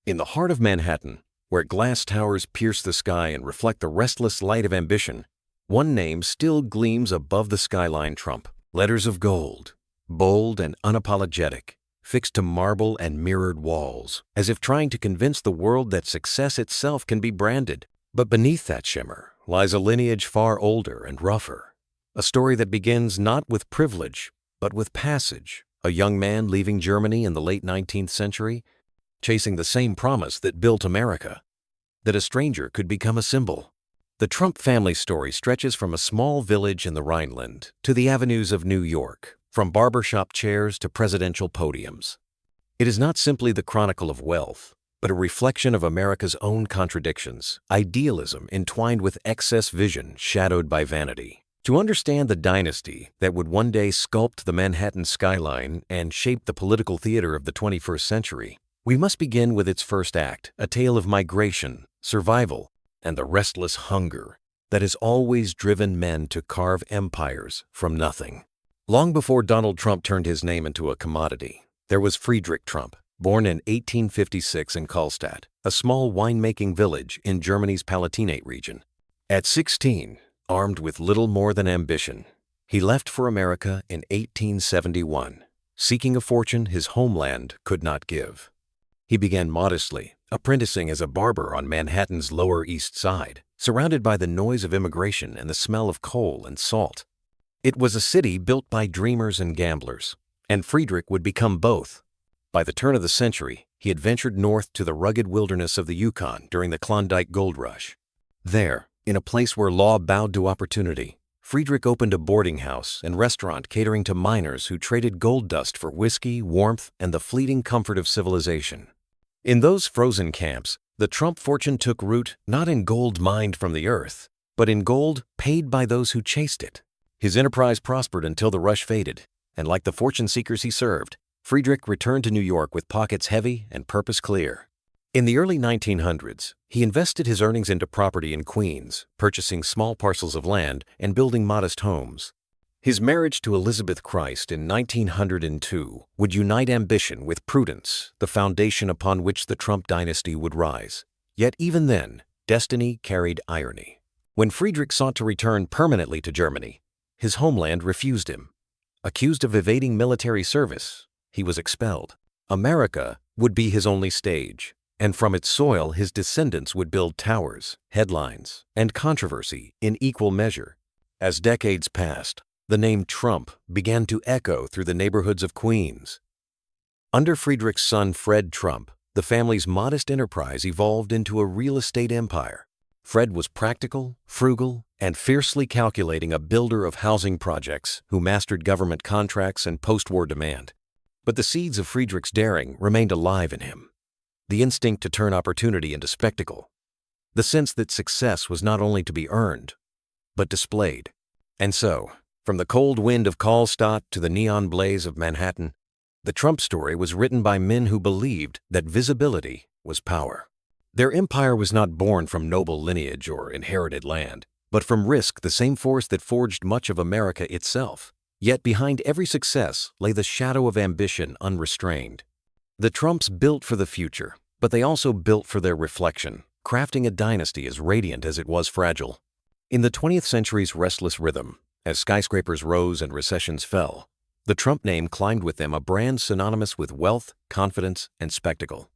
In the heart of Manhattan, where glass towers pierce the sky and reflect the restless light of ambition, one name still gleams above the skyline: Trump. Letters of gold, bold and unapologetic, fixed to marble and mirrored walls, as if trying to convince the world that success itself can be branded. But beneath that shimmer lies a lineage far older and rougher, a story that begins not with privilege, but with passage. A young man leaving Germany in the late 19th century, chasing the same promise that built America, that a stranger could become a symbol. The Trump family story stretches from a small village in the Rhineland to the avenues of New York, from barbershop chairs to presidential podiums. It is not simply the chronicle of wealth, but a reflection of America's own contradictions, idealism entwined with excess vision shadowed by vanity. To understand the dynasty that would one day sculpt the Manhattan skyline and shape the political theater of the 21st century, we must begin with its first act, a tale of migration, survival, and the restless hunger that has always driven men to carve empires from nothing. Long before Donald Trump turned his name into a commodity, there was Friedrich Trump, born in 1856 in Karlstadt, a small winemaking village in Germany's Palatinate region. At 16, armed with little more than ambition, he left for America in 1871, seeking a fortune his homeland could not give. He began modestly, apprenticing as a barber on Manhattan's Lower East Side, surrounded by the noise of immigration and the smell of coal and salt. It was a city built by dreamers and gamblers, and Friedrich would become both. By the turn of the century, he had ventured north to the rugged wilderness of the Yukon during the Klondike Gold Rush. There, in a place where law bowed to opportunity, Friedrich opened a boarding house and restaurant catering to miners who traded gold dust for whiskey, warmth, and the fleeting comfort of civilization. In those frozen camps, the Trump fortune took root not in gold mined from the earth, but in gold paid by those who chased it. His enterprise prospered until the rush faded, and like the fortune seekers he served, Friedrich returned to New York with pockets heavy and purpose clear. In the early 1900s, he invested his earnings into property in Queens, purchasing small parcels of land and building modest homes. His marriage to Elizabeth Christ in 1902 would unite ambition with prudence, the foundation upon which the Trump dynasty would rise. Yet even then, destiny carried irony. When Friedrich sought to return permanently to Germany, his homeland refused him. Accused of evading military service, he was expelled. America would be his only stage, and from its soil his descendants would build towers, headlines, and controversy in equal measure. As decades passed, the name Trump began to echo through the neighborhoods of Queens. Under Friedrich's son Fred Trump, the family's modest enterprise evolved into a real estate empire. Fred was practical, frugal, and fiercely calculating, a builder of housing projects who mastered government contracts and post-war demand. But the seeds of Friedrich's daring remained alive in him. The instinct to turn opportunity into spectacle. The sense that success was not only to be earned, but displayed. And so, from the cold wind of Karlstadt to the neon blaze of Manhattan, the Trump story was written by men who believed that visibility was power. Their empire was not born from noble lineage or inherited land, but from risk, the same force that forged much of America itself. Yet behind every success lay the shadow of ambition unrestrained. The Trumps built for the future, but they also built for their reflection, crafting a dynasty as radiant as it was fragile. In the 20th century's restless rhythm, as skyscrapers rose and recessions fell, the Trump name climbed with them, a brand synonymous with wealth, confidence, and spectacle.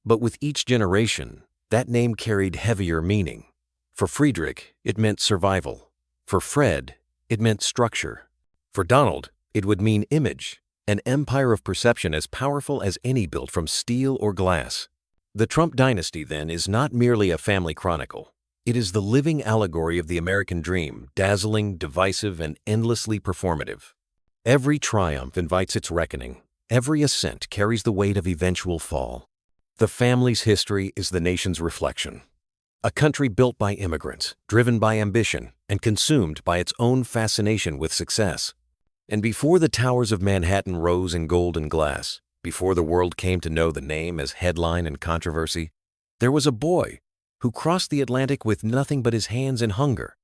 But with each generation, that name carried heavier meaning. For Friedrich, it meant survival. For Fred, it meant structure. For Donald, it would mean image, an empire of perception as powerful as any built from steel or glass. The Trump dynasty, then, is not merely a family chronicle. It is the living allegory of the American dream, dazzling, divisive, and endlessly performative. Every triumph invites its reckoning. Every ascent carries the weight of eventual fall. The family's history is the nation's reflection. A country built by immigrants, driven by ambition, and consumed by its own fascination with success. And before the towers of Manhattan rose in gold and glass, before the world came to know the name as headline and controversy, there was a boy who crossed the Atlantic with nothing but his hands and hunger.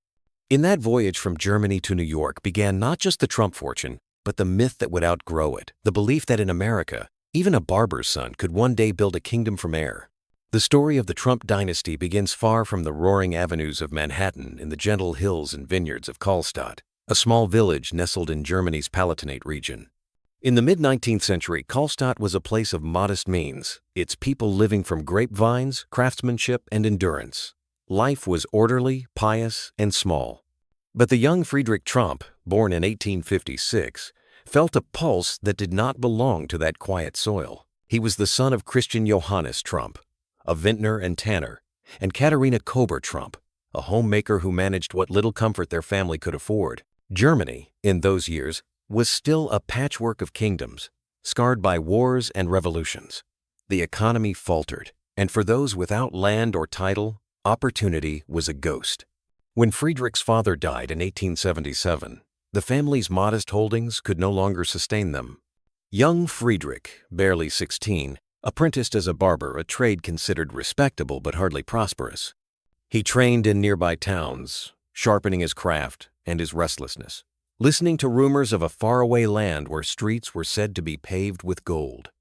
In that voyage from Germany to New York began not just the Trump fortune, but the myth that would outgrow it, the belief that in America, even a barber's son could one day build a kingdom from air. The story of the Trump dynasty begins far from the roaring avenues of Manhattan in the gentle hills and vineyards of Karlstadt, a small village nestled in Germany's Palatinate region. In the mid-19th century, Karlstadt was a place of modest means, its people living from grapevines, craftsmanship, and endurance. Life was orderly, pious, and small. But the young Friedrich Trump, born in 1856, felt a pulse that did not belong to that quiet soil. He was the son of Christian Johannes Trump, a vintner and tanner, and Katharina Kober Trump, a homemaker who managed what little comfort their family could afford. Germany, in those years, was still a patchwork of kingdoms, scarred by wars and revolutions. The economy faltered, and for those without land or title, opportunity was a ghost. When Friedrich's father died in 1877, the family's modest holdings could no longer sustain them. Young Friedrich, barely 16, apprenticed as a barber, a trade considered respectable but hardly prosperous. He trained in nearby towns, sharpening his craft and his restlessness, listening to rumors of a faraway land where streets were said to be paved with gold.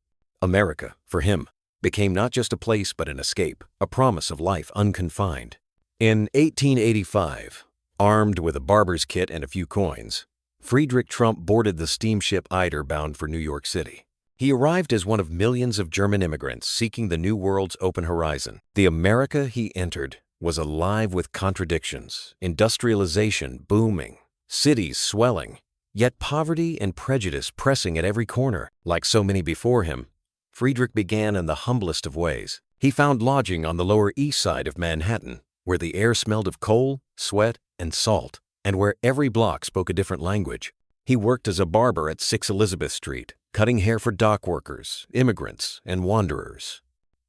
America, for him, became not just a place but an escape, a promise of life unconfined. In 1885, armed with a barber's kit and a few coins, Friedrich Trump boarded the steamship Eider bound for New York City. He arrived as one of millions of German immigrants seeking the New World's open horizon. The America he entered was alive with contradictions, industrialization booming, cities swelling, yet poverty and prejudice pressing at every corner. Like so many before him, Friedrich began in the humblest of ways. He found lodging on the Lower East Side of Manhattan, where the air smelled of coal, sweat, and salt, and where every block spoke a different language. He worked as a barber at 6 Elizabeth Street, cutting hair for dock workers, immigrants, and wanderers.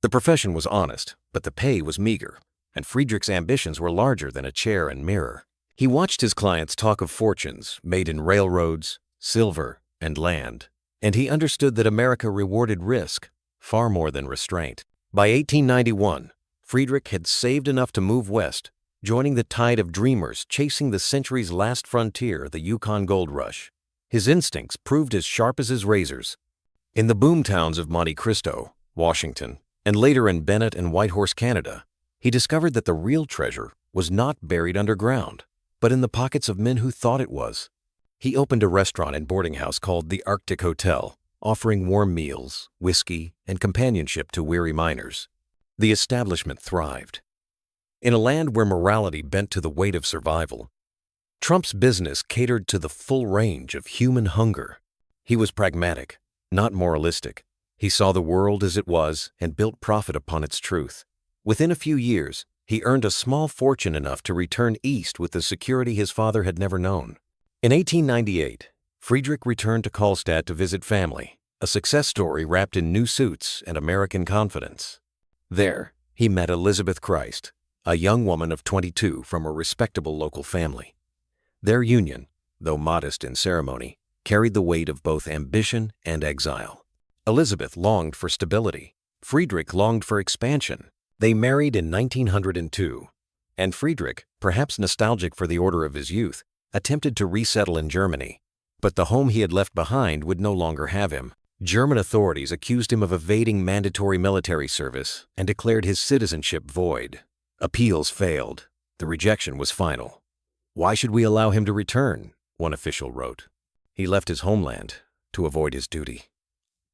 The profession was honest, but the pay was meager, and Friedrich's ambitions were larger than a chair and mirror. He watched his clients talk of fortunes made in railroads, silver, and land, and he understood that America rewarded risk far more than restraint. By 1891, Friedrich had saved enough to move west, joining the tide of dreamers chasing the century's last frontier, the Yukon Gold Rush. His instincts proved as sharp as his razors. In the boom towns of Monte Cristo, Washington, and later in Bennett and Whitehorse, Canada, he discovered that the real treasure was not buried underground, but in the pockets of men who thought it was. He opened a restaurant and boarding house called the Arctic Hotel, offering warm meals, whiskey, and companionship to weary miners. The establishment thrived. In a land where morality bent to the weight of survival, Trump's business catered to the full range of human hunger. He was pragmatic, not moralistic. He saw the world as it was and built profit upon its truth. Within a few years, he earned a small fortune enough to return east with the security his father had never known. In 1898, Friedrich returned to Karlstadt to visit family, a success story wrapped in new suits and American confidence. There, he met Elizabeth Christ, a young woman of 22 from a respectable local family. Their union, though modest in ceremony, carried the weight of both ambition and exile. Elizabeth longed for stability. Friedrich longed for expansion. They married in 1902, and Friedrich, perhaps nostalgic for the order of his youth, attempted to resettle in Germany. But the home he had left behind would no longer have him. German authorities accused him of evading mandatory military service and declared his citizenship void. Appeals failed. The rejection was final. "Why should we allow him to return?" one official wrote. He left his homeland to avoid his duty.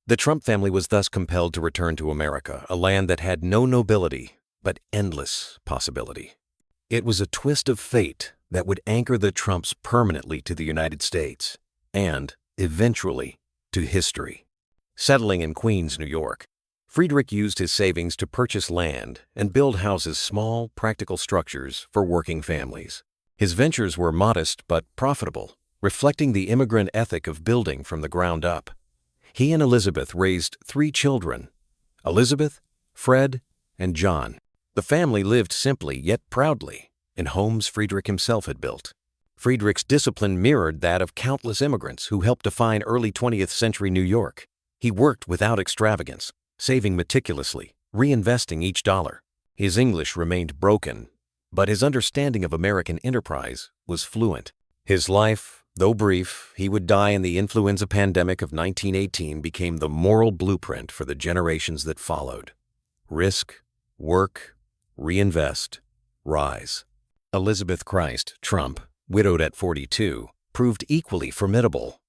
The Trump family was thus compelled to return to America, a land that had no nobility but endless possibility. It was a twist of fate that would anchor the Trumps permanently to the United States and, eventually, to history. Settling in Queens, New York, Friedrich used his savings to purchase land and build houses, small, practical structures for working families. His ventures were modest but profitable, reflecting the immigrant ethic of building from the ground up. He and Elizabeth raised 3 children, Elizabeth, Fred, and John. The family lived simply yet proudly in homes Friedrich himself had built. Friedrich's discipline mirrored that of countless immigrants who helped define early 20th century New York. He worked without extravagance, saving meticulously, reinvesting each dollar. His English remained broken, but his understanding of American enterprise was fluent. His life, though brief, he would die in the influenza pandemic of 1918, became the moral blueprint for the generations that followed. Risk, Work, reinvest, rise. Elizabeth Christ Trump, widowed at 42, proved equally formidable.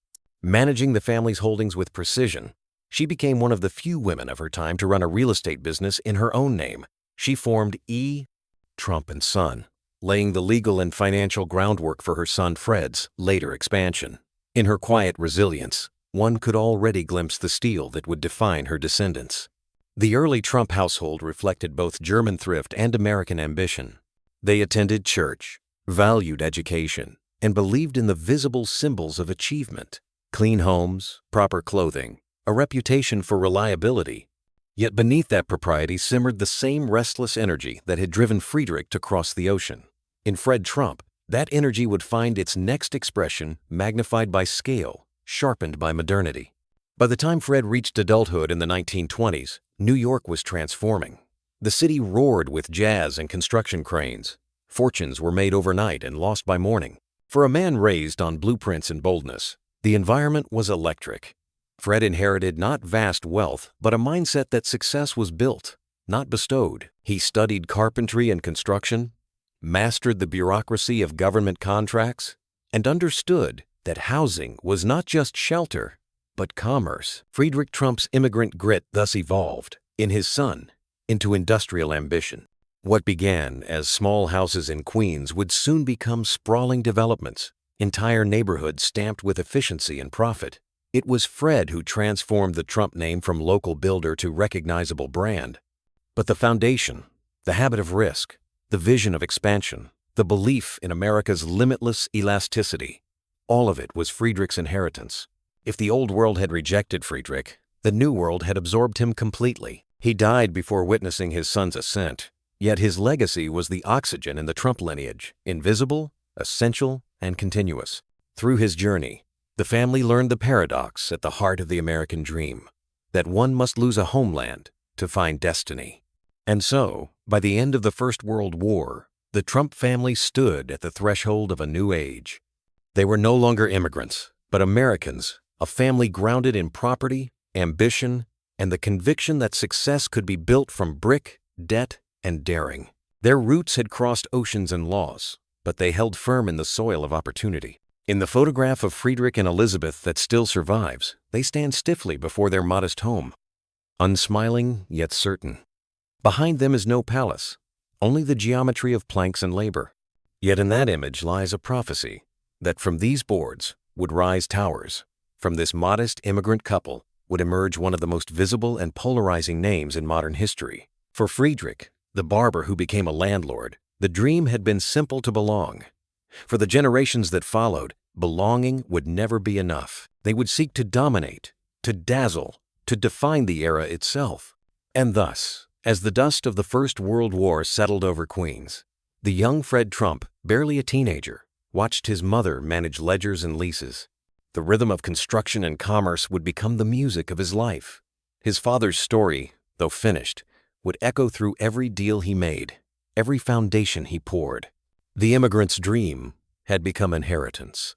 Managing the family's holdings with precision, she became one of the few women of her time to run a real estate business in her own name. She formed E. Trump and Son, laying the legal and financial groundwork for her son Fred's later expansion. In her quiet resilience, one could already glimpse the steel that would define her descendants. The early Trump household reflected both German thrift and American ambition. They attended church, valued education, and believed in the visible symbols of achievement: clean homes, proper clothing, a reputation for reliability. Yet beneath that propriety simmered the same restless energy that had driven Friedrich to cross the ocean. In Fred Trump, that energy would find its next expression magnified by scale, sharpened by modernity. By the time Fred reached adulthood in the 1920s, New York was transforming. The city roared with jazz and construction cranes. Fortunes were made overnight and lost by morning. For a man raised on blueprints and boldness, the environment was electric. Fred inherited not vast wealth, but a mindset that success was built, not bestowed. He studied carpentry and construction, mastered the bureaucracy of government contracts, and understood that housing was not just shelter, but commerce. Friedrich Trump's immigrant grit thus evolved, in his son, into industrial ambition. What began as small houses in Queens would soon become sprawling developments, entire neighborhoods stamped with efficiency and profit. It was Fred who transformed the Trump name from local builder to recognizable brand. But the foundation, the habit of risk, the vision of expansion, the belief in America's limitless elasticity, all of it was Friedrich's inheritance. If the old world had rejected Friedrich, the new world had absorbed him completely. He died before witnessing his son's ascent, yet his legacy was the oxygen in the Trump lineage, invisible, essential, and continuous. Through his journey, the family learned the paradox at the heart of the American dream, that one must lose a homeland to find destiny. And so, by the end of the First World War, the Trump family stood at the threshold of a new age. They were no longer immigrants, but Americans, a family grounded in property, ambition, and the conviction that success could be built from brick, debt, and daring. Their roots had crossed oceans and laws, but they held firm in the soil of opportunity. In the photograph of Friedrich and Elizabeth that still survives, they stand stiffly before their modest home, unsmiling yet certain. Behind them is no palace, only the geometry of planks and labor. Yet in that image lies a prophecy that from these boards would rise towers. From this modest immigrant couple would emerge one of the most visible and polarizing names in modern history. For Friedrich, the barber who became a landlord, the dream had been simple to belong. For the generations that followed, belonging would never be enough. They would seek to dominate, to dazzle, to define the era itself. And thus, as the dust of the First World War settled over Queens, the young Fred Trump, barely a teenager, watched his mother manage ledgers and leases. The rhythm of construction and commerce would become the music of his life. His father's story, though finished, would echo through every deal he made, every foundation he poured. The immigrant's dream had become inheritance.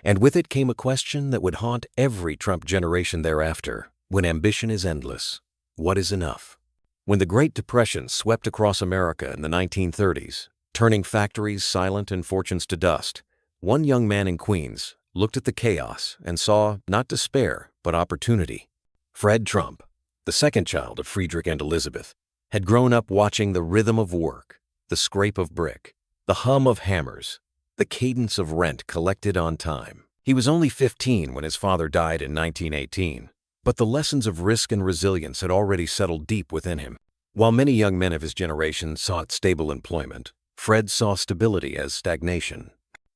And with it came a question that would haunt every Trump generation thereafter. When ambition is endless, what is enough? When the Great Depression swept across America in the 1930s, turning factories silent and fortunes to dust, one young man in Queens looked at the chaos and saw not despair, but opportunity. Fred Trump, the second child of Friedrich and Elizabeth, had grown up watching the rhythm of work, the scrape of brick, the hum of hammers, the cadence of rent collected on time. He was only 15 when his father died in 1918, but the lessons of risk and resilience had already settled deep within him. While many young men of his generation sought stable employment, Fred saw stability as stagnation.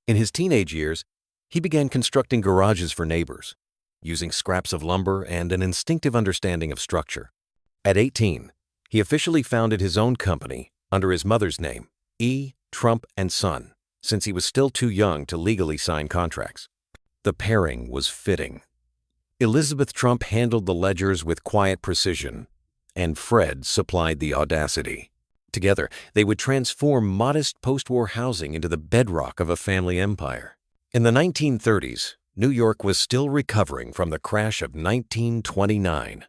In his teenage years, he began constructing garages for neighbors, using scraps of lumber and an instinctive understanding of structure. At 18, he officially founded his own company under his mother's name, E. Trump and Son, since he was still too young to legally sign contracts. The pairing was fitting. Elizabeth Trump handled the ledgers with quiet precision, and Fred supplied the audacity. Together, they would transform modest post-war housing into the bedrock of a family empire. In the 1930s, New York was still recovering from the crash of 1929.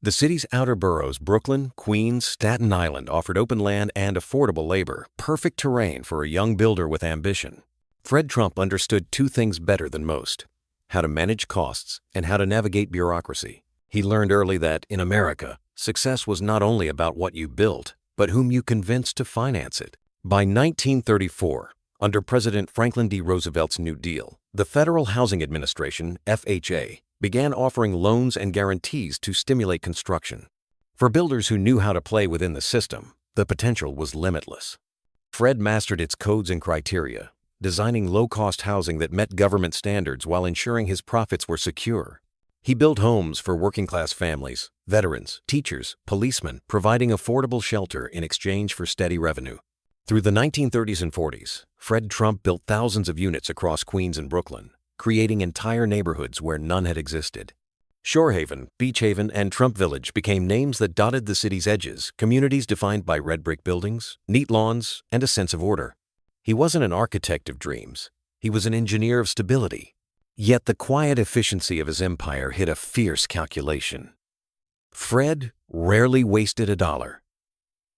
The city's outer boroughs, Brooklyn, Queens, Staten Island, offered open land and affordable labor, perfect terrain for a young builder with ambition. Fred Trump understood two things better than most: how to manage costs and how to navigate bureaucracy. He learned early that, in America, success was not only about what you built, but whom you convinced to finance it. By 1934, under President Franklin D. Roosevelt's New Deal, the Federal Housing Administration, FHA, began offering loans and guarantees to stimulate construction. For builders who knew how to play within the system, the potential was limitless. Fred mastered its codes and criteria, designing low-cost housing that met government standards while ensuring his profits were secure. He built homes for working-class families, veterans, teachers, policemen, providing affordable shelter in exchange for steady revenue. Through the 1930s and 40s, Fred Trump built thousands of units across Queens and Brooklyn, creating entire neighborhoods where none had existed. Shorehaven, Beach Haven, and Trump Village became names that dotted the city's edges, communities defined by red brick buildings, neat lawns, and a sense of order. He wasn't an architect of dreams. He was an engineer of stability. Yet the quiet efficiency of his empire hid a fierce calculation. Fred rarely wasted a dollar,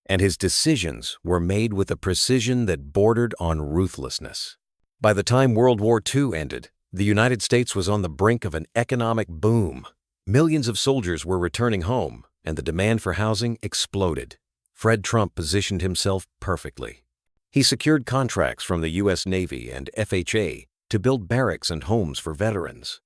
and his decisions were made with a precision that bordered on ruthlessness. By the time World War II ended, the United States was on the brink of an economic boom. Millions of soldiers were returning home, and the demand for housing exploded. Fred Trump positioned himself perfectly. He secured contracts from the U.S. Navy and FHA to build barracks and homes for veterans.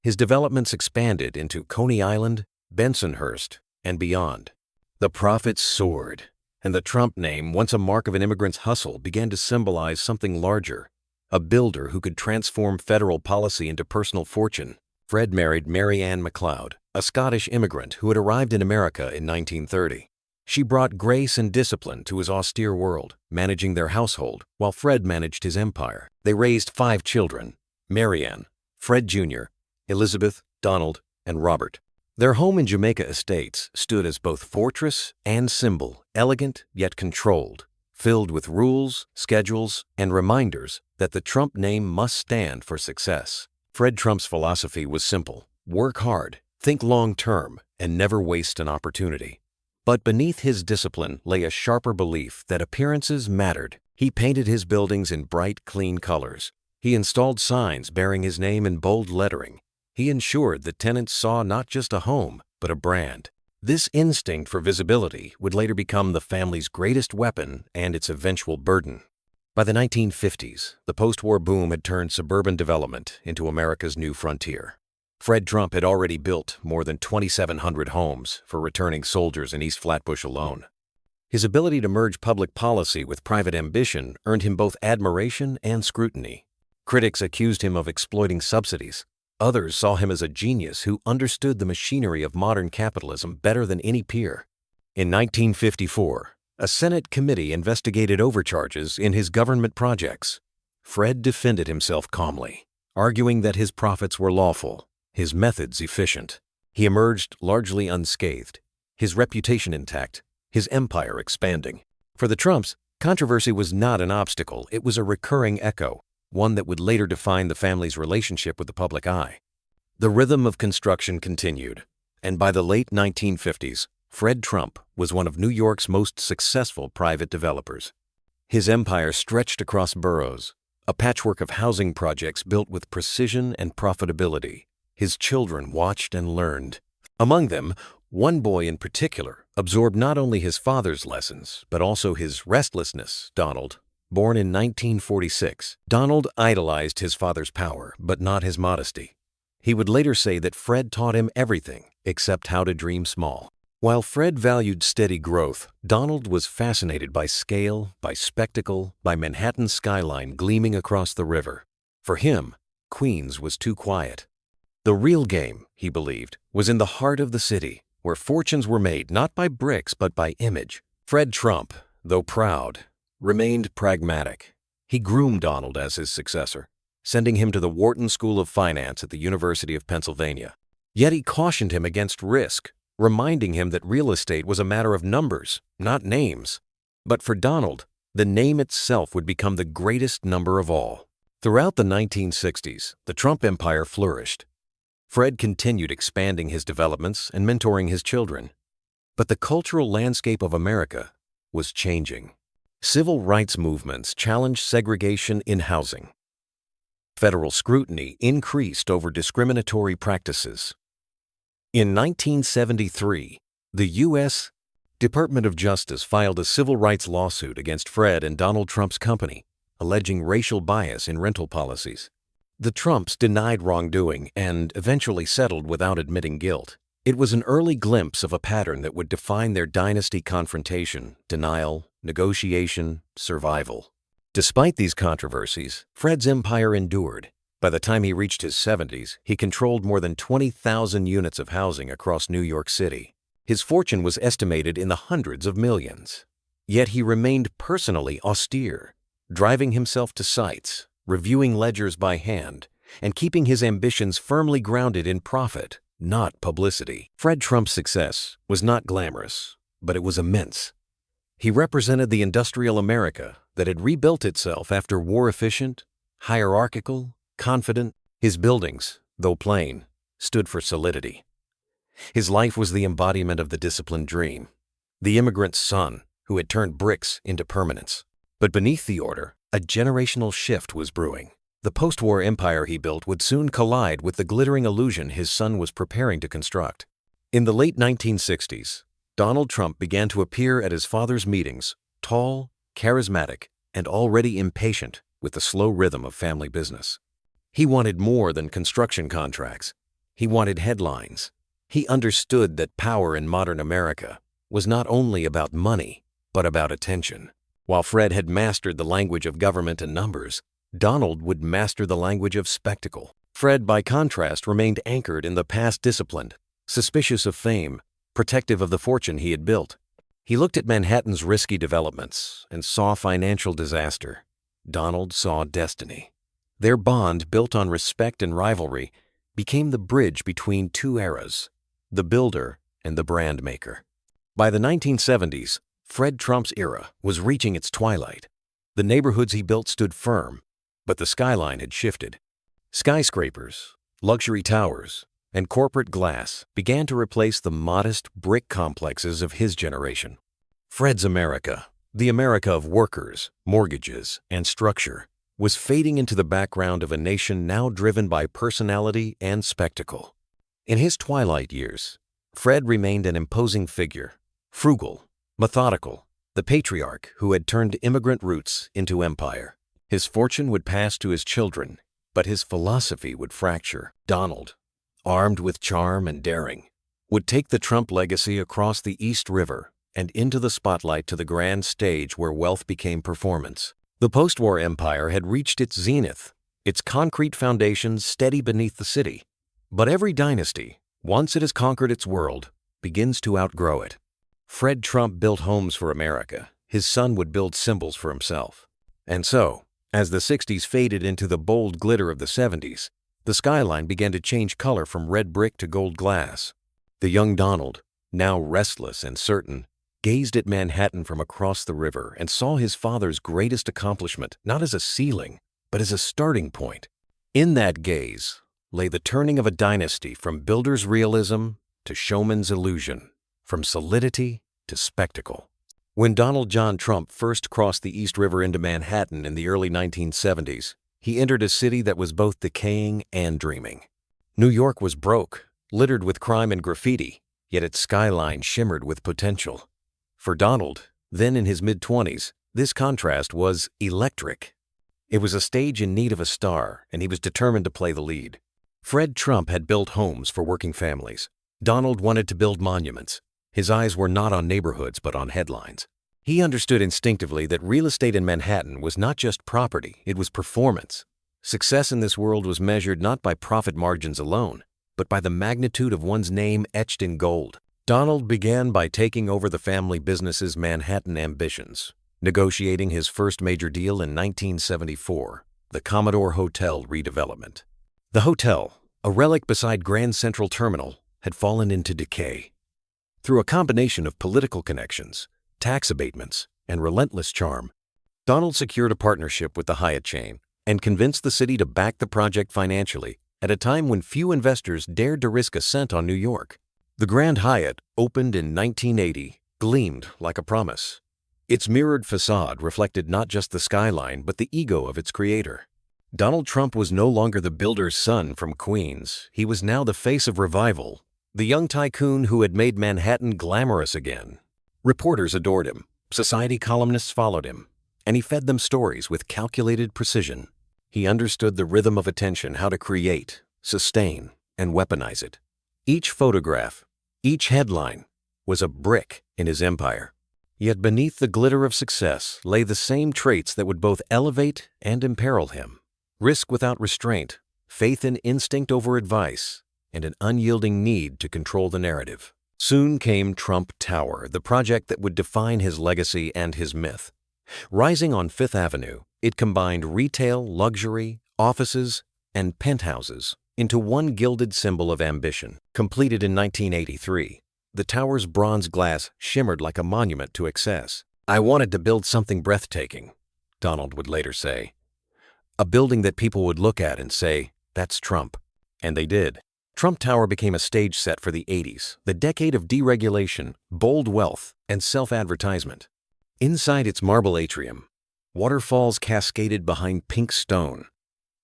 His developments expanded into Coney Island, Bensonhurst, and beyond. The profits soared, and the Trump name, once a mark of an immigrant's hustle, began to symbolize something larger: a builder who could transform federal policy into personal fortune. Fred married Mary Ann MacLeod, a Scottish immigrant who had arrived in America in 1930. She brought grace and discipline to his austere world, managing their household while Fred managed his empire. They raised 5 children: Mary Ann, Fred Jr., Elizabeth, Donald, and Robert. Their home in Jamaica Estates stood as both fortress and symbol, elegant yet controlled, filled with rules, schedules, and reminders that the Trump name must stand for success. Fred Trump's philosophy was simple: work hard, think long-term, and never waste an opportunity. But beneath his discipline lay a sharper belief that appearances mattered. He painted his buildings in bright, clean colors. He installed signs bearing his name in bold lettering. He ensured that tenants saw not just a home, but a brand. This instinct for visibility would later become the family's greatest weapon and its eventual burden. By the 1950s, the post-war boom had turned suburban development into America's new frontier. Fred Trump had already built more than 2,700 homes for returning soldiers in East Flatbush alone. His ability to merge public policy with private ambition earned him both admiration and scrutiny. Critics accused him of exploiting subsidies. Others saw him as a genius who understood the machinery of modern capitalism better than any peer. In 1954, a Senate committee investigated overcharges in his government projects. Fred defended himself calmly, arguing that his profits were lawful, his methods efficient. He emerged largely unscathed, his reputation intact, his empire expanding. For the Trumps, controversy was not an obstacle, it was a recurring echo, one that would later define the family's relationship with the public eye. The rhythm of construction continued, and by the late 1950s, Fred Trump was one of New York's most successful private developers. His empire stretched across boroughs, a patchwork of housing projects built with precision and profitability. His children watched and learned. Among them, one boy in particular absorbed not only his father's lessons, but also his restlessness, Donald. Born in 1946, Donald idolized his father's power, but not his modesty. He would later say that Fred taught him everything except how to dream small. While Fred valued steady growth, Donald was fascinated by scale, by spectacle, by Manhattan's skyline gleaming across the river. For him, Queens was too quiet. The real game, he believed, was in the heart of the city, where fortunes were made not by bricks but by image. Fred Trump, though proud, remained pragmatic. He groomed Donald as his successor, sending him to the Wharton School of Finance at the University of Pennsylvania. Yet he cautioned him against risk, reminding him that real estate was a matter of numbers, not names. But for Donald, the name itself would become the greatest number of all. Throughout the 1960s, the Trump empire flourished. Fred continued expanding his developments and mentoring his children. But the cultural landscape of America was changing. Civil rights movements challenged segregation in housing. Federal scrutiny increased over discriminatory practices. In 1973, the U.S. Department of Justice filed a civil rights lawsuit against Fred and Donald Trump's company, alleging racial bias in rental policies. The Trumps denied wrongdoing and eventually settled without admitting guilt. It was an early glimpse of a pattern that would define their dynasty: confrontation, denial, negotiation, survival. Despite these controversies, Fred's empire endured. By the time he reached his 70s, he controlled more than 20,000 units of housing across New York City. His fortune was estimated in the hundreds of millions. Yet he remained personally austere, driving himself to sites, reviewing ledgers by hand, and keeping his ambitions firmly grounded in profit, not publicity. Fred Trump's success was not glamorous, but it was immense. He represented the industrial America that had rebuilt itself after war-efficient, hierarchical, confident. His buildings, though plain, stood for solidity. His life was the embodiment of the disciplined dream, the immigrant's son who had turned bricks into permanence. But beneath the order, a generational shift was brewing. The post-war empire he built would soon collide with the glittering illusion his son was preparing to construct. In the late 1960s, Donald Trump began to appear at his father's meetings, tall, charismatic, and already impatient with the slow rhythm of family business. He wanted more than construction contracts. He wanted headlines. He understood that power in modern America was not only about money, but about attention. While Fred had mastered the language of government and numbers, Donald would master the language of spectacle. Fred, by contrast, remained anchored in the past, disciplined, suspicious of fame, protective of the fortune he had built. He looked at Manhattan's risky developments and saw financial disaster. Donald saw destiny. Their bond, built on respect and rivalry, became the bridge between two eras, the builder and the brand maker. By the 1970s, Fred Trump's era was reaching its twilight. The neighborhoods he built stood firm, but the skyline had shifted. Skyscrapers, luxury towers, and corporate glass began to replace the modest brick complexes of his generation. Fred's America, the America of workers, mortgages, and structure, was fading into the background of a nation now driven by personality and spectacle. In his twilight years, Fred remained an imposing figure, frugal, methodical, the patriarch who had turned immigrant roots into empire. His fortune would pass to his children, but his philosophy would fracture. Donald, armed with charm and daring, would take the Trump legacy across the East River and into the spotlight to the grand stage where wealth became performance. The post-war empire had reached its zenith, its concrete foundations steady beneath the city. But every dynasty, once it has conquered its world, begins to outgrow it. Fred Trump built homes for America. His son would build symbols for himself. And so, as the 60s faded into the bold glitter of the 70s, the skyline began to change color from red brick to gold glass. The young Donald, now restless and certain, gazed at Manhattan from across the river and saw his father's greatest accomplishment not as a ceiling, but as a starting point. In that gaze lay the turning of a dynasty from builder's realism to showman's illusion, from solidity to spectacle. When Donald John Trump first crossed the East River into Manhattan in the early 1970s, he entered a city that was both decaying and dreaming. New York was broke, littered with crime and graffiti, yet its skyline shimmered with potential. For Donald, then in his mid-20s, this contrast was electric. It was a stage in need of a star, and he was determined to play the lead. Fred Trump had built homes for working families. Donald wanted to build monuments. His eyes were not on neighborhoods, but on headlines. He understood instinctively that real estate in Manhattan was not just property, it was performance. Success in this world was measured not by profit margins alone, but by the magnitude of one's name etched in gold. Donald began by taking over the family business's Manhattan ambitions, negotiating his first major deal in 1974, the Commodore Hotel redevelopment. The hotel, a relic beside Grand Central Terminal, had fallen into decay. Through a combination of political connections, tax abatements, and relentless charm, Donald secured a partnership with the Hyatt chain and convinced the city to back the project financially at a time when few investors dared to risk a cent on New York. The Grand Hyatt, opened in 1980, gleamed like a promise. Its mirrored facade reflected not just the skyline but the ego of its creator. Donald Trump was no longer the builder's son from Queens. He was now the face of revival, the young tycoon who had made Manhattan glamorous again. Reporters adored him, society columnists followed him, and he fed them stories with calculated precision. He understood the rhythm of attention, how to create, sustain, and weaponize it. Each photograph, each headline, was a brick in his empire. Yet beneath the glitter of success lay the same traits that would both elevate and imperil him: risk without restraint, faith in instinct over advice, and an unyielding need to control the narrative. Soon came Trump Tower, the project that would define his legacy and his myth. Rising on Fifth Avenue, it combined retail, luxury, offices, and penthouses into one gilded symbol of ambition. Completed in 1983, the tower's bronze glass shimmered like a monument to excess. "I wanted to build something breathtaking," Donald would later say. "A building that people would look at and say, 'That's Trump.'" And they did. Trump Tower became a stage set for the 80s, the decade of deregulation, bold wealth, and self-advertisement. Inside its marble atrium, waterfalls cascaded behind pink stone,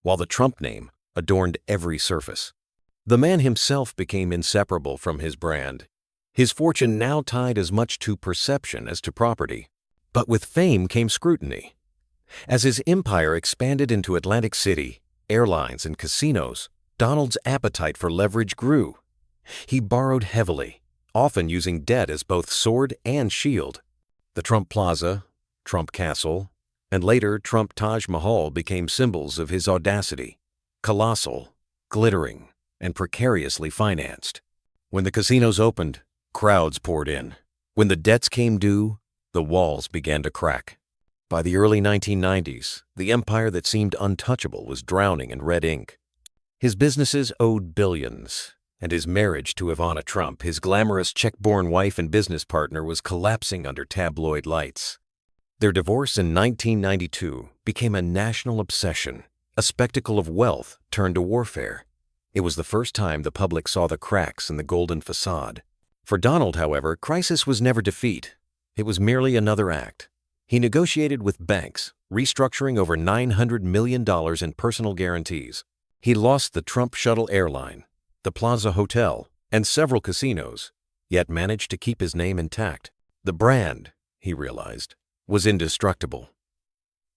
while the Trump name adorned every surface. The man himself became inseparable from his brand, his fortune now tied as much to perception as to property. But with fame came scrutiny. As his empire expanded into Atlantic City, airlines, and casinos, Donald's appetite for leverage grew. He borrowed heavily, often using debt as both sword and shield. The Trump Plaza, Trump Castle, and later Trump Taj Mahal became symbols of his audacity: colossal, glittering, and precariously financed. When the casinos opened, crowds poured in. When the debts came due, the walls began to crack. By the early 1990s, the empire that seemed untouchable was drowning in red ink. His businesses owed billions, and his marriage to Ivana Trump, his glamorous Czech-born wife and business partner, was collapsing under tabloid lights. Their divorce in 1992 became a national obsession, a spectacle of wealth turned to warfare. It was the first time the public saw the cracks in the golden facade. For Donald, however, crisis was never defeat. It was merely another act. He negotiated with banks, restructuring over $900 million in personal guarantees. He lost the Trump Shuttle airline, the Plaza Hotel, and several casinos, yet managed to keep his name intact. The brand, he realized, was indestructible.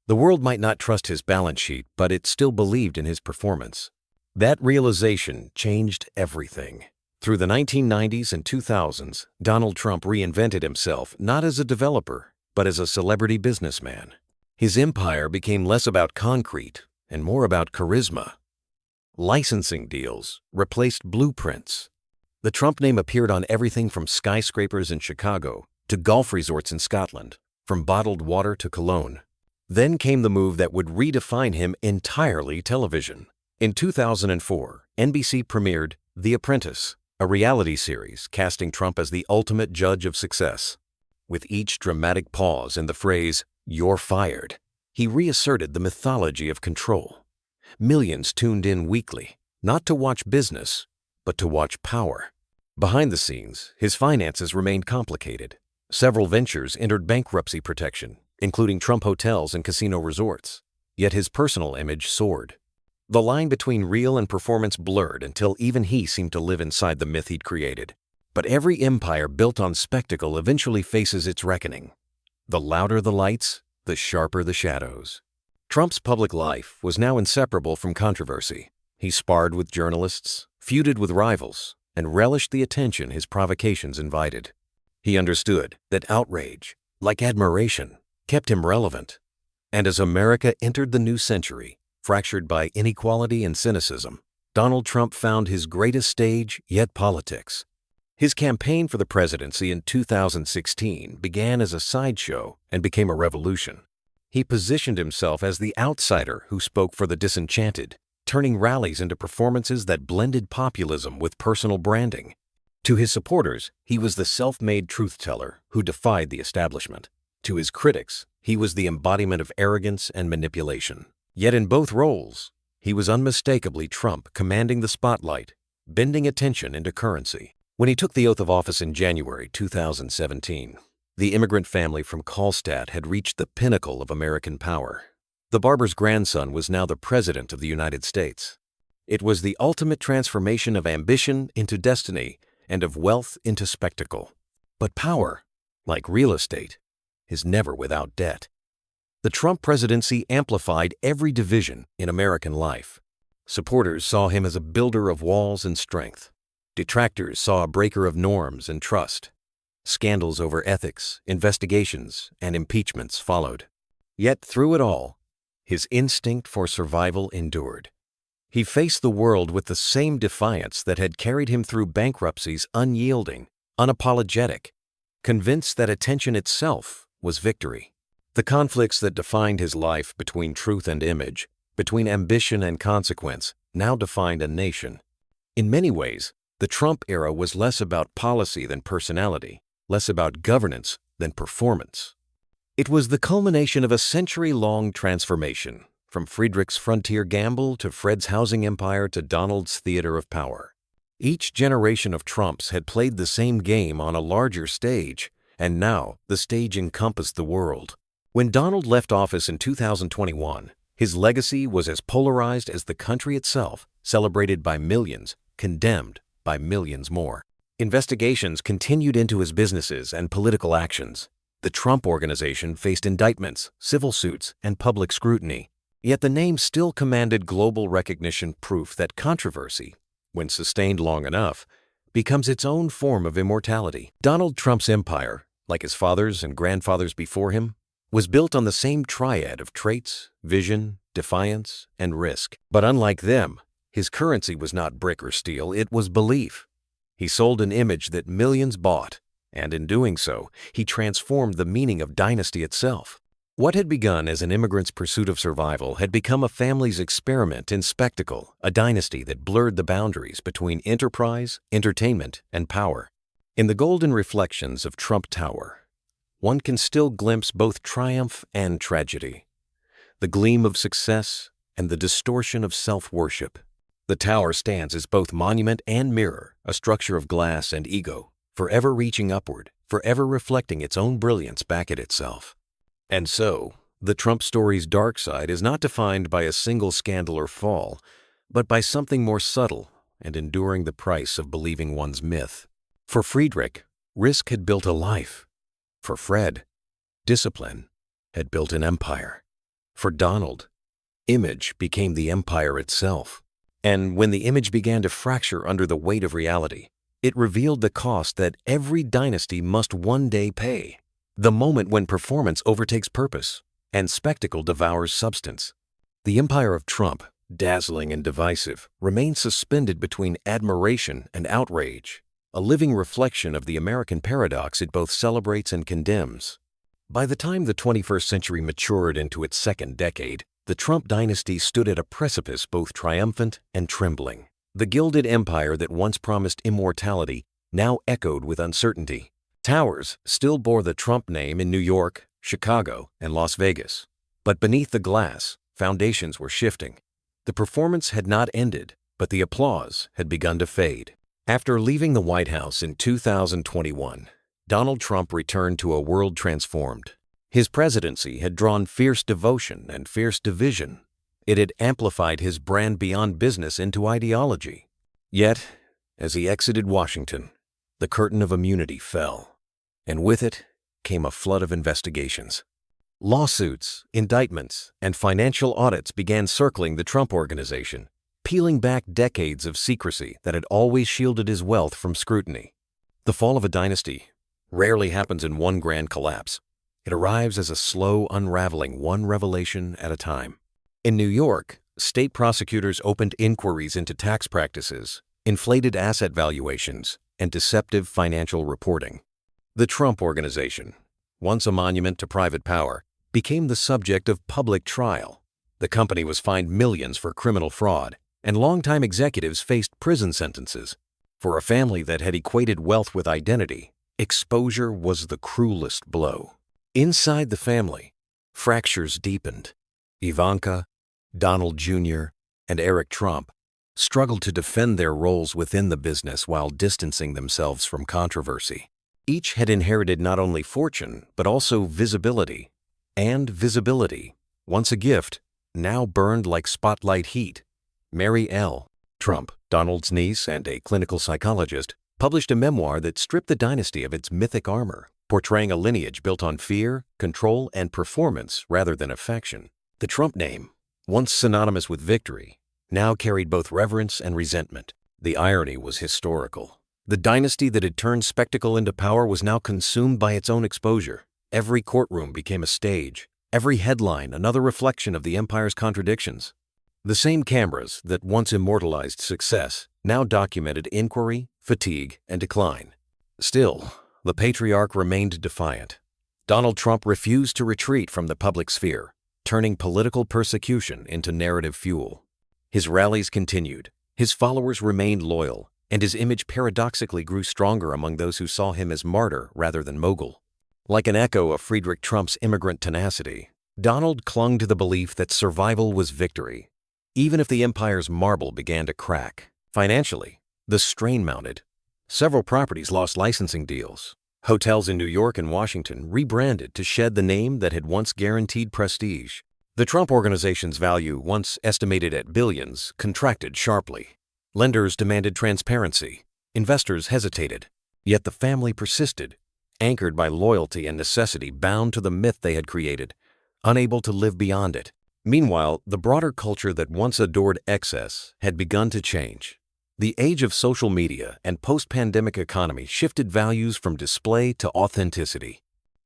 The world might not trust his balance sheet, but it still believed in his performance. That realization changed everything. Through the 1990s and 2000s, Donald Trump reinvented himself not as a developer, but as a celebrity businessman. His empire became less about concrete and more about charisma. Licensing deals replaced blueprints. The Trump name appeared on everything from skyscrapers in Chicago to golf resorts in Scotland, from bottled water to cologne. Then came the move that would redefine him entirely: television. In 2004, NBC premiered The Apprentice, a reality series casting Trump as the ultimate judge of success. With each dramatic pause in the phrase, "You're fired," he reasserted the mythology of control. Millions tuned in weekly, not to watch business, but to watch power. Behind the scenes, his finances remained complicated. Several ventures entered bankruptcy protection, including Trump hotels and casino resorts. Yet his personal image soared. The line between real and performance blurred until even he seemed to live inside the myth he'd created. But every empire built on spectacle eventually faces its reckoning. The louder the lights, the sharper the shadows. Trump's public life was now inseparable from controversy. He sparred with journalists, feuded with rivals, and relished the attention his provocations invited. He understood that outrage, like admiration, kept him relevant. And as America entered the new century, fractured by inequality and cynicism, Donald Trump found his greatest stage yet politics. His campaign for the presidency in 2016 began as a sideshow and became a revolution. He positioned himself as the outsider who spoke for the disenchanted, turning rallies into performances that blended populism with personal branding. To his supporters, he was the self-made truth-teller who defied the establishment. To his critics, he was the embodiment of arrogance and manipulation. Yet in both roles, He was unmistakably Trump, commanding the spotlight, bending attention into currency. When he took the oath of office in January 2017, the immigrant family from Karlstadt had reached the pinnacle of American power. The barber's grandson was now the President of the United States. It was the ultimate transformation of ambition into destiny and of wealth into spectacle. But power, like real estate, is never without debt. The Trump presidency amplified every division in American life. Supporters saw him as a builder of walls and strength. Detractors saw a breaker of norms and trust. Scandals over ethics, investigations, and impeachments followed. Yet through it all, his instinct for survival endured. He faced the world with the same defiance that had carried him through bankruptcies, unyielding, unapologetic, convinced that attention itself was victory. The conflicts that defined his life between truth and image, between ambition and consequence, now defined a nation. In many ways, the Trump era was less about policy than personality, less about governance than performance. It was the culmination of a century-long transformation, from Friedrich's frontier gamble to Fred's housing empire to Donald's theater of power. Each generation of Trumps had played the same game on a larger stage, and now the stage encompassed the world. When Donald left office in 2021, his legacy was as polarized as the country itself, celebrated by millions, condemned by millions more. Investigations continued into his businesses and political actions. The Trump Organization faced indictments, civil suits, and public scrutiny. Yet the name still commanded global recognition, proof that controversy, when sustained long enough, becomes its own form of immortality. Donald Trump's empire, like his father's and grandfather's before him, was built on the same triad of traits, vision, defiance, and risk. But unlike them, his currency was not brick or steel, it was belief. He sold an image that millions bought, and in doing so, he transformed the meaning of dynasty itself. What had begun as an immigrant's pursuit of survival had become a family's experiment in spectacle, a dynasty that blurred the boundaries between enterprise, entertainment, and power. In the golden reflections of Trump Tower, one can still glimpse both triumph and tragedy, the gleam of success and the distortion of self-worship. The tower stands as both monument and mirror, a structure of glass and ego, forever reaching upward, forever reflecting its own brilliance back at itself. And so, the Trump story's dark side is not defined by a single scandal or fall, but by something more subtle and enduring the price of believing one's myth. For Friedrich, risk had built a life. For Fred, discipline had built an empire. For Donald, image became the empire itself. And when the image began to fracture under the weight of reality, it revealed the cost that every dynasty must one day pay. The moment when performance overtakes purpose and spectacle devours substance. The empire of Trump, dazzling and divisive, remains suspended between admiration and outrage, a living reflection of the American paradox it both celebrates and condemns. By the time the 21st century matured into its second decade, the Trump dynasty stood at a precipice both triumphant and trembling. The gilded empire that once promised immortality now echoed with uncertainty. Towers still bore the Trump name in New York, Chicago, and Las Vegas. But beneath the glass, foundations were shifting. The performance had not ended, but the applause had begun to fade. After leaving the White House in 2021, Donald Trump returned to a world transformed. His presidency had drawn fierce devotion and fierce division. It had amplified his brand beyond business into ideology. Yet, as he exited Washington, the curtain of immunity fell. And with it came a flood of investigations. Lawsuits, indictments, and financial audits began circling the Trump Organization, peeling back decades of secrecy that had always shielded his wealth from scrutiny. The fall of a dynasty rarely happens in one grand collapse. It arrives as a slow unraveling, one revelation at a time. In New York, state prosecutors opened inquiries into tax practices, inflated asset valuations, and deceptive financial reporting. The Trump Organization, once a monument to private power, became the subject of public trial. The company was fined millions for criminal fraud, and longtime executives faced prison sentences. For a family that had equated wealth with identity, exposure was the cruelest blow. Inside the family, fractures deepened. Ivanka, Donald Jr., and Eric Trump, struggled to defend their roles within the business while distancing themselves from controversy. Each had inherited not only fortune, but also visibility. And visibility, once a gift, now burned like spotlight heat. Mary L. Trump, Donald's niece and a clinical psychologist, published a memoir that stripped the dynasty of its mythic armor, portraying a lineage built on fear, control, and performance rather than affection. The Trump name, once synonymous with victory, now carried both reverence and resentment. The irony was historical. The dynasty that had turned spectacle into power was now consumed by its own exposure. Every courtroom became a stage, every headline another reflection of the empire's contradictions. The same cameras that once immortalized success now documented inquiry, fatigue, and decline. Still, the patriarch remained defiant. Donald Trump refused to retreat from the public sphere, turning political persecution into narrative fuel. His rallies continued, his followers remained loyal, and his image paradoxically grew stronger among those who saw him as martyr rather than mogul. Like an echo of Friedrich Trump's immigrant tenacity, Donald clung to the belief that survival was victory, even if the empire's marble began to crack. Financially, the strain mounted. Several properties lost licensing deals. Hotels in New York and Washington rebranded to shed the name that had once guaranteed prestige. The Trump Organization's value, once estimated at billions, contracted sharply. Lenders demanded transparency. Investors hesitated. Yet the family persisted, anchored by loyalty and necessity, bound to the myth they had created, unable to live beyond it. Meanwhile, the broader culture that once adored excess had begun to change. The age of social media and post-pandemic economy shifted values from display to authenticity.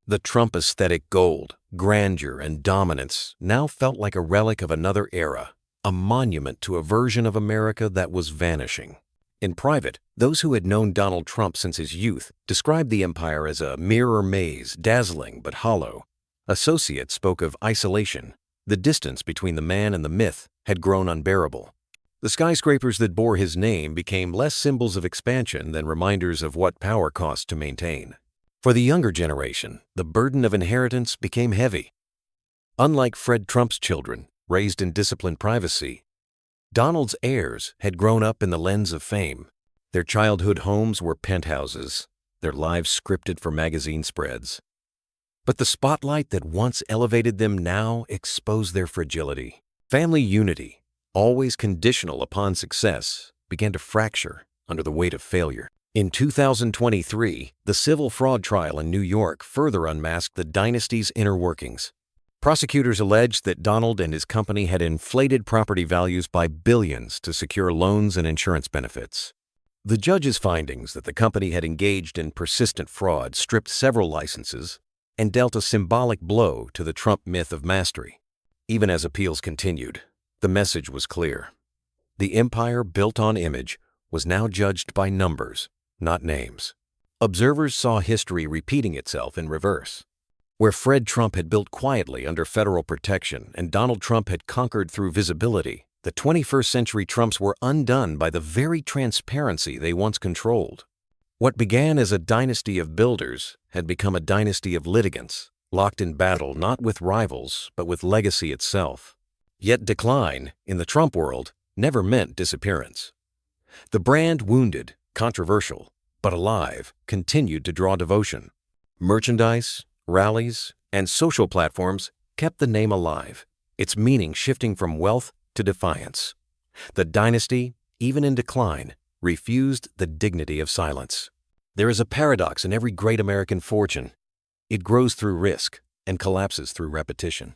The Trump aesthetic, gold, grandeur, and dominance now felt like a relic of another era, a monument to a version of America that was vanishing. In private, those who had known Donald Trump since his youth described the empire as a mirror maze, dazzling but hollow. Associates spoke of isolation. The distance between the man and the myth had grown unbearable. The skyscrapers that bore his name became less symbols of expansion than reminders of what power cost to maintain. For the younger generation, the burden of inheritance became heavy. Unlike Fred Trump's children, raised in disciplined privacy, Donald's heirs had grown up in the lens of fame. Their childhood homes were penthouses, their lives scripted for magazine spreads. But the spotlight that once elevated them now exposed their fragility. Family unity, always conditional upon success, began to fracture under the weight of failure. In 2023, the civil fraud trial in New York further unmasked the dynasty's inner workings. Prosecutors alleged that Donald and his company had inflated property values by billions to secure loans and insurance benefits. The judge's findings that the company had engaged in persistent fraud stripped several licenses and dealt a symbolic blow to the Trump myth of mastery. Even as appeals continued, the message was clear. The empire built on image was now judged by numbers, not names. Observers saw history repeating itself in reverse. Where Fred Trump had built quietly under federal protection and Donald Trump had conquered through visibility, the 21st century Trumps were undone by the very transparency they once controlled. What began as a dynasty of builders had become a dynasty of litigants, locked in battle not with rivals but with legacy itself. Yet decline, in the Trump world, never meant disappearance. The brand, wounded, controversial, but alive, continued to draw devotion. Merchandise, rallies, and social platforms kept the name alive, its meaning shifting from wealth to defiance. The dynasty, even in decline, refused the dignity of silence. There is a paradox in every great American fortune. It grows through risk and collapses through repetition.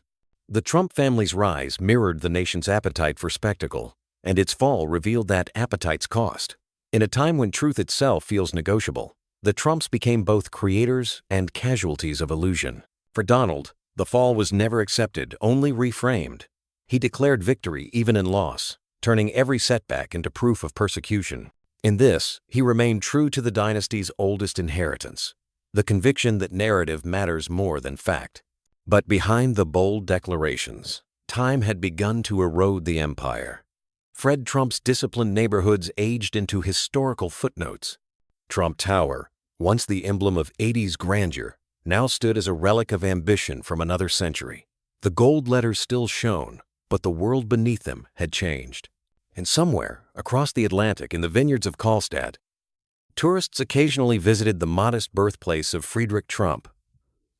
The Trump family's rise mirrored the nation's appetite for spectacle, and its fall revealed that appetite's cost. In a time when truth itself feels negotiable, the Trumps became both creators and casualties of illusion. For Donald, the fall was never accepted, only reframed. He declared victory even in loss, turning every setback into proof of persecution. In this, he remained true to the dynasty's oldest inheritance, the conviction that narrative matters more than fact. But behind the bold declarations, time had begun to erode the empire. Fred Trump's disciplined neighborhoods aged into historical footnotes. Trump Tower, once the emblem of 80s grandeur, now stood as a relic of ambition from another century. The gold letters still shone, but the world beneath them had changed. And somewhere across the Atlantic in the vineyards of Karlstadt, tourists occasionally visited the modest birthplace of Friedrich Trump,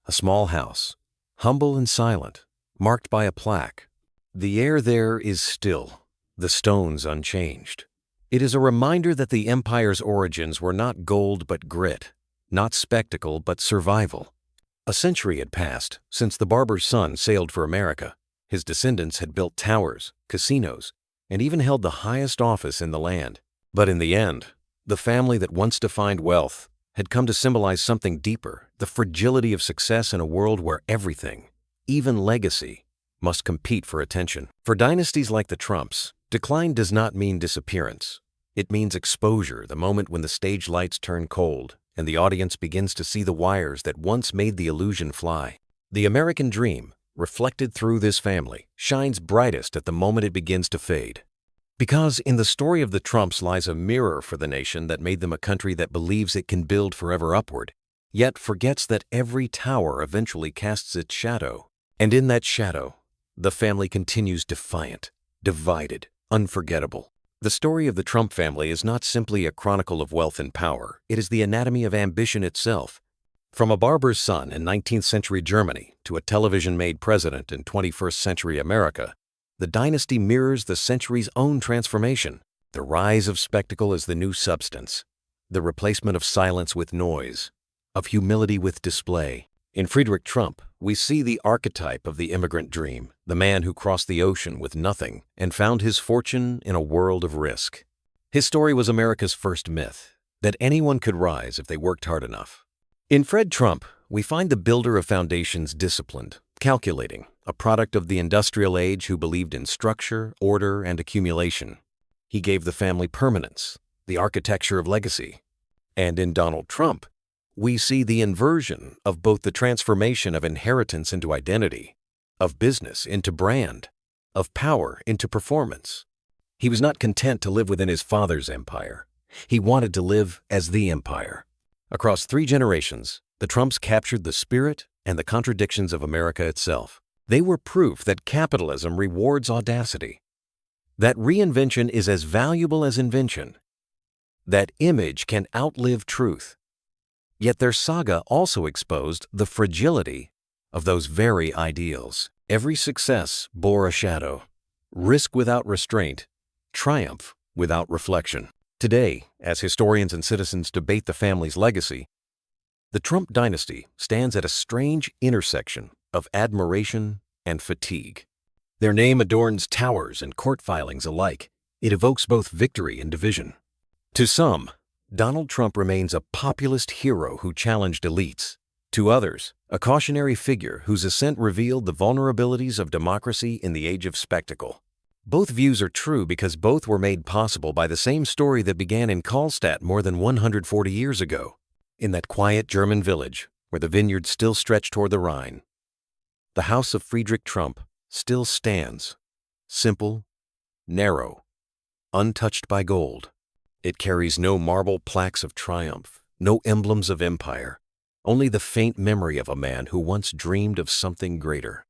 a small house, humble and silent, marked by a plaque. The air there is still, the stones unchanged. It is a reminder that the empire's origins were not gold but grit, not spectacle but survival. A century had passed since the barber's son sailed for America. His descendants had built towers, casinos, and even held the highest office in the land. But in the end, the family that once defined wealth had come to symbolize something deeper, the fragility of success in a world where everything, even legacy, must compete for attention. For dynasties like the Trumps, decline does not mean disappearance. It means exposure, the moment when the stage lights turn cold and the audience begins to see the wires that once made the illusion fly. The American dream, reflected through this family, shines brightest at the moment it begins to fade. Because in the story of the Trumps lies a mirror for the nation that made them a country that believes it can build forever upward, yet forgets that every tower eventually casts its shadow. And in that shadow, the family continues defiant, divided, unforgettable. The story of the Trump family is not simply a chronicle of wealth and power. It is the anatomy of ambition itself. From a barber's son in 19th century Germany to a television-made president in 21st century America, the dynasty mirrors the century's own transformation. The rise of spectacle as the new substance, the replacement of silence with noise, of humility with display. In Friedrich Trump, we see the archetype of the immigrant dream, the man who crossed the ocean with nothing and found his fortune in a world of risk. His story was America's first myth, that anyone could rise if they worked hard enough. In Fred Trump, we find the builder of foundations disciplined, calculating, a product of the industrial age who believed in structure, order, and accumulation. He gave the family permanence, the architecture of legacy. And in Donald Trump, we see the inversion of both the transformation of inheritance into identity, of business into brand, of power into performance. He was not content to live within his father's empire. He wanted to live as the empire. Across 3 generations, the Trumps captured the spirit and the contradictions of America itself. They were proof that capitalism rewards audacity, that reinvention is as valuable as invention, that image can outlive truth. Yet their saga also exposed the fragility of those very ideals. Every success bore a shadow, risk without restraint, triumph without reflection. Today, as historians and citizens debate the family's legacy, the Trump dynasty stands at a strange intersection of admiration and fatigue. Their name adorns towers and court filings alike. It evokes both victory and division. To some, Donald Trump remains a populist hero who challenged elites. To others, a cautionary figure whose ascent revealed the vulnerabilities of democracy in the age of spectacle. Both views are true because both were made possible by the same story that began in Karlstadt more than 140 years ago. In that quiet German village, where the vineyards still stretch toward the Rhine, the house of Friedrich Trump still stands, simple, narrow, untouched by gold. It carries no marble plaques of triumph, no emblems of empire, only the faint memory of a man who once dreamed of something greater.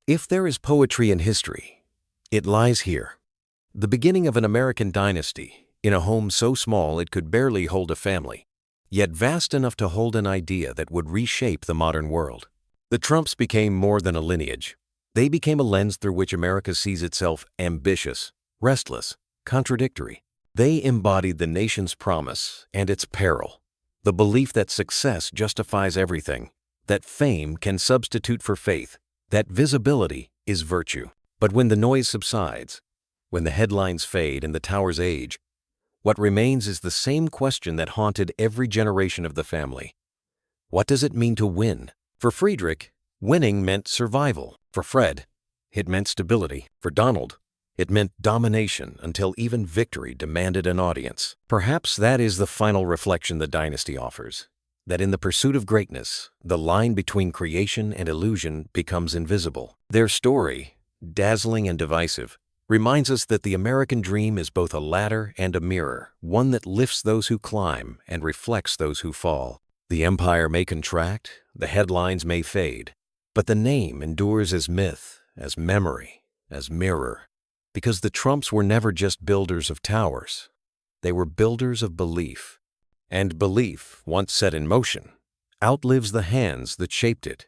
If there is poetry in history, it lies here. The beginning of an American dynasty, in a home so small it could barely hold a family, yet vast enough to hold an idea that would reshape the modern world. The Trumps became more than a lineage. They became a lens through which America sees itself ambitious, restless, contradictory. They embodied the nation's promise and its peril, the belief that success justifies everything, that fame can substitute for faith, that visibility is virtue. But when the noise subsides, when the headlines fade and the towers age, what remains is the same question that haunted every generation of the family. What does it mean to win? For Friedrich, winning meant survival. For Fred, it meant stability. For Donald, it meant domination until even victory demanded an audience. Perhaps that is the final reflection the dynasty offers, that in the pursuit of greatness, the line between creation and illusion becomes invisible. Their story, dazzling and divisive, reminds us that the American dream is both a ladder and a mirror, one that lifts those who climb and reflects those who fall. The empire may contract, the headlines may fade, but the name endures as myth, as memory, as mirror. Because the Trumps were never just builders of towers. They were builders of belief. And belief, once set in motion, outlives the hands that shaped it.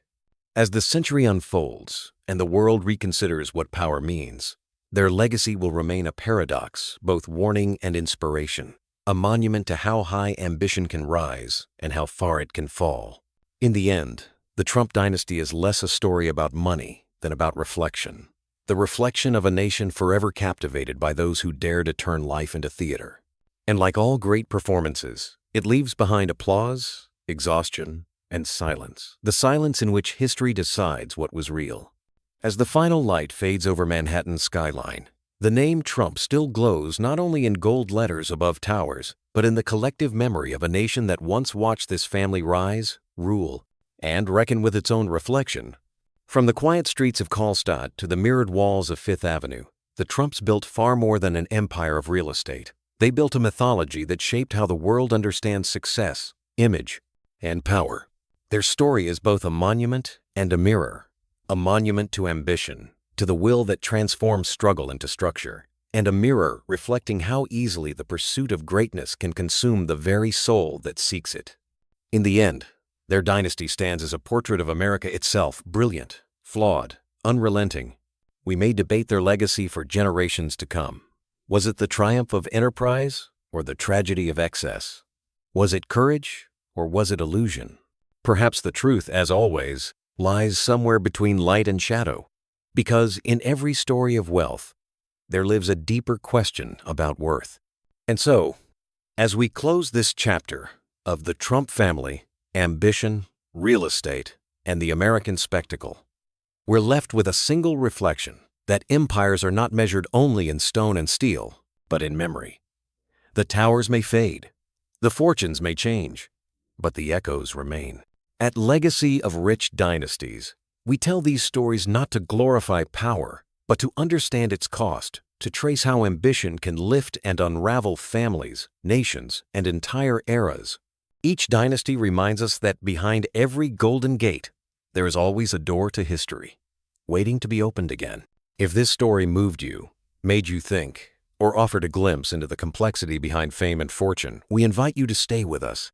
As the century unfolds and the world reconsiders what power means, their legacy will remain a paradox, both warning and inspiration, a monument to how high ambition can rise and how far it can fall. In the end, the Trump dynasty is less a story about money than about reflection. The reflection of a nation forever captivated by those who dare to turn life into theater. And like all great performances, it leaves behind applause, exhaustion, and silence. The silence in which history decides what was real. As the final light fades over Manhattan's skyline, the name Trump still glows not only in gold letters above towers, but in the collective memory of a nation that once watched this family rise, rule, and reckon with its own reflection. From the quiet streets of Karlstadt to the mirrored walls of Fifth Avenue, the Trumps built far more than an empire of real estate. They built a mythology that shaped how the world understands success, image, and power. Their story is both a monument and a mirror. A monument to ambition, to the will that transforms struggle into structure, and a mirror reflecting how easily the pursuit of greatness can consume the very soul that seeks it. In the end, their dynasty stands as a portrait of America itself, brilliant, flawed, unrelenting. We may debate their legacy for generations to come. Was it the triumph of enterprise or the tragedy of excess? Was it courage or was it illusion? Perhaps the truth, as always, lies somewhere between light and shadow, because in every story of wealth, there lives a deeper question about worth. And so, as we close this chapter of the Trump family, ambition, real estate, and the American spectacle, we're left with a single reflection that empires are not measured only in stone and steel, but in memory. The towers may fade, the fortunes may change, but the echoes remain. At Legacy of Rich Dynasties, we tell these stories not to glorify power, but to understand its cost, to trace how ambition can lift and unravel families, nations, and entire eras. Each dynasty reminds us that behind every golden gate, there is always a door to history, waiting to be opened again. If this story moved you, made you think, or offered a glimpse into the complexity behind fame and fortune, we invite you to stay with us.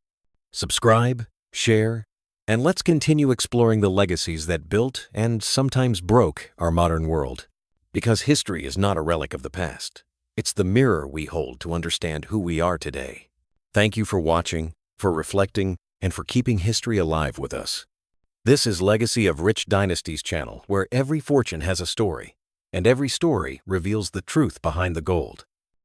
Subscribe, share, and let's continue exploring the legacies that built and sometimes broke our modern world. Because history is not a relic of the past. It's the mirror we hold to understand who we are today. Thank you for watching, for reflecting, and for keeping history alive with us. This is Legacy of Rich Dynasties channel, where every fortune has a story, and every story reveals the truth behind the gold.